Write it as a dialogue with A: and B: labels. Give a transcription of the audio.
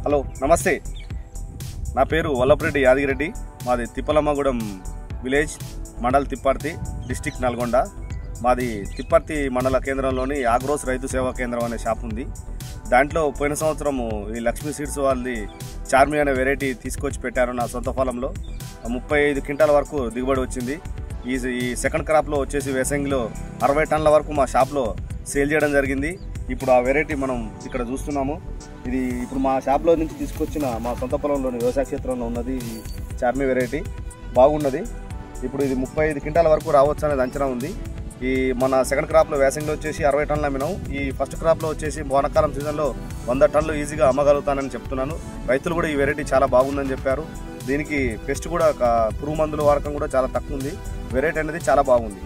A: Hello నమస్తే, నా పేరు వల్లపురెడ్డి యాదగిరెడ్డి. మాది తిప్పలమ్మగూడెం విలేజ్, మండల్ తిప్పర్తి, డిస్టిక్ నల్గొండ. మాది తిప్పర్తి మండల కేంద్రంలోని ఆగ్రోస్ రైతు సేవా కేంద్రం అనే షాప్ ఉంది. దాంట్లో పోయిన సంవత్సరము ఈ లక్ష్మీ సీడ్స్ వాళ్ళది చార్మి అనే వెరైటీ తీసుకొచ్చి పెట్టారు. నా సొంత పొలంలో 35 క్వింటాల వరకు దిగుబడి వచ్చింది. ఈ సెకండ్ క్రాప్లో వచ్చేసి వేసంగిలో 60 టన్నుల వరకు మా షాప్లో సేల్ చేయడం జరిగింది. ఇప్పుడు ఆ వెరైటీ మనం ఇక్కడ చూస్తున్నాము. ఇది ఇప్పుడు మా షాప్లో నుంచి తీసుకొచ్చిన మా సొంత పొలంలోని వ్యవసాయ క్షేత్రంలో ఉన్నది. ఈ చార్మి వెరైటీ బాగున్నది. ఇప్పుడు ఇది 35 క్వింటాల వరకు రావచ్చు అనేది అంచనా ఉంది. ఈ మన సెకండ్ క్రాప్లో వేసంగిలో వచ్చేసి 60 టన్నులు అమ్మినాం. ఈ ఫస్ట్ క్రాప్లో వచ్చేసి వానాకాలం సీజన్లో 100 టన్నులు ఈజీగా అమ్మగలుగుతానని చెప్తున్నాను. రైతులు కూడా ఈ వెరైటీ చాలా బాగుందని చెప్పారు. దీనికి పెస్ట్ కూడా పురుగు మందుల వాడకం కూడా చాలా తక్కువ ఉంది. వెరైటీ అనేది చాలా బాగుంది.